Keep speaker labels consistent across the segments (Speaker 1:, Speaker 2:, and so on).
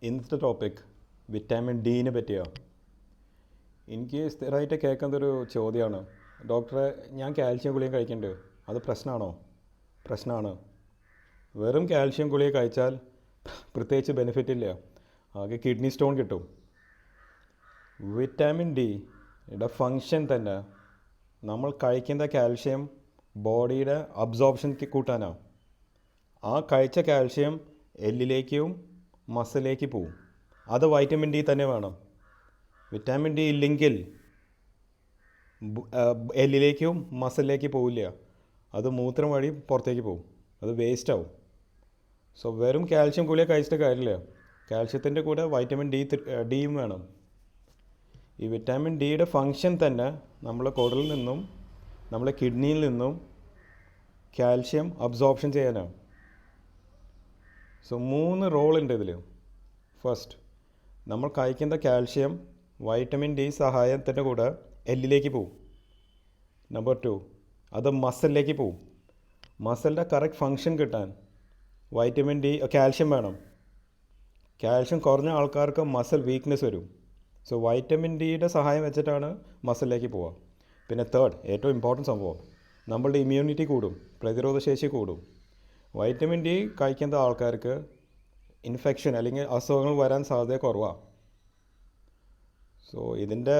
Speaker 1: ഇന്നത്തെ topic vitamin ഡീനെ പറ്റിയാണ്. എനിക്ക് സ്ഥിരമായിട്ട് കേൾക്കുന്നതൊരു ചോദ്യമാണ്, ഡോക്ടറെ ഞാൻ കാൽഷ്യം ഗുളിക കഴിക്കുന്നുണ്ട്, അത് പ്രശ്നമാണോ? പ്രശ്നമാണ്. വെറും കാൽഷ്യം ഗുളിക കഴിച്ചാൽ പ്രത്യേകിച്ച് ബെനിഫിറ്റ് ഇല്ല, ആകെ കിഡ്നി സ്റ്റോൺ കിട്ടും. വിറ്റാമിൻ ഡിയുടെ ഫങ്ഷൻ തന്നെ നമ്മൾ കഴിക്കുന്ന കാൽഷ്യം ബോഡിയുടെ അബ്സോർപ്ഷൻ കൂട്ടാനാണ്. ആ കഴിച്ച കാൽഷ്യം എല്ലിലേക്കും മസിലേക്ക് പോവും. അത് വൈറ്റമിൻ ഡി തന്നെ വേണം. വിറ്റാമിൻ ഡി ഇല്ലെങ്കിൽ എല്ലിലേക്കും മസിലേക്ക് പോവില്ല, അത് മൂത്രം വഴി പുറത്തേക്ക് പോവും, അത് വേസ്റ്റ് ആവും. സോ വെറും കാൽഷ്യം ഗുളിക കഴിച്ചിട്ട് കാര്യമില്ല, കാൽഷ്യത്തിൻ്റെ കൂടെ വൈറ്റമിൻ ഡിയും വേണം. ഈ വിറ്റാമിൻ ഡിയുടെ ഫങ്ഷൻ തന്നെ നമ്മളെ കുടലിൽ നിന്നും നമ്മളെ കിഡ്നിയിൽ നിന്നും കാൽഷ്യം അബ്സോർപ്ഷൻ ചെയ്യാനാണ്. സോ 3 റോളുണ്ട് ഇതിൽ. ഫസ്റ്റ്, നമ്മൾ കഴിക്കുന്ന കാൽഷ്യം വൈറ്റമിൻ ഡി സഹായത്തിൻ്റെ കൂടെ എല്ലിലേക്ക് പോവും. നമ്പർ 2, അത് മസിലിലേക്ക് പോവും. മസിലിൻ്റെ കറക്റ്റ് ഫങ്ഷൻ കിട്ടാൻ വൈറ്റമിൻ ഡി കാൽഷ്യം വേണം. കാൽഷ്യം കുറഞ്ഞ ആൾക്കാർക്ക് മസിൽ വീക്ക്നെസ് വരും. സോ വൈറ്റമിൻ ഡിയുടെ സഹായം വെച്ചിട്ടാണ് മസിലിലേക്ക് പോവുക. പിന്നെ തേർഡ്, ഏറ്റവും ഇമ്പോർട്ടൻറ്റ് സംഭവം, നമ്മളുടെ ഇമ്മ്യൂണിറ്റി കൂടും, പ്രതിരോധശേഷി കൂടും. വൈറ്റമിൻ ഡി കഴിക്കുന്ന ആൾക്കാർക്ക് ഇൻഫെക്ഷൻ അല്ലെങ്കിൽ അസുഖങ്ങൾ വരാൻ സാധ്യത കുറവാണ്. സോ ഇതിൻ്റെ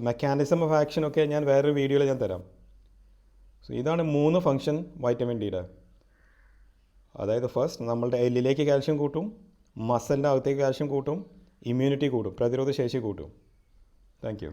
Speaker 1: മെക്കാനിസം ഓഫ് ആക്ഷനൊക്കെ ഞാൻ വേറൊരു വീഡിയോയിൽ ഞാൻ തരാം. സോ ഇതാണ് 3 ഫങ്ഷൻ വൈറ്റമിൻ ഡിയുടെ. അതായത് ഫസ്റ്റ്, നമ്മളുടെ എല്ലിലേക്ക് കാൽഷ്യം കൂട്ടും, മസിലിൻ്റെ അകത്തേക്ക് കാൽഷ്യം കൂട്ടും, ഇമ്മ്യൂണിറ്റി കൂടും, പ്രതിരോധശേഷി കൂട്ടും. Thank you.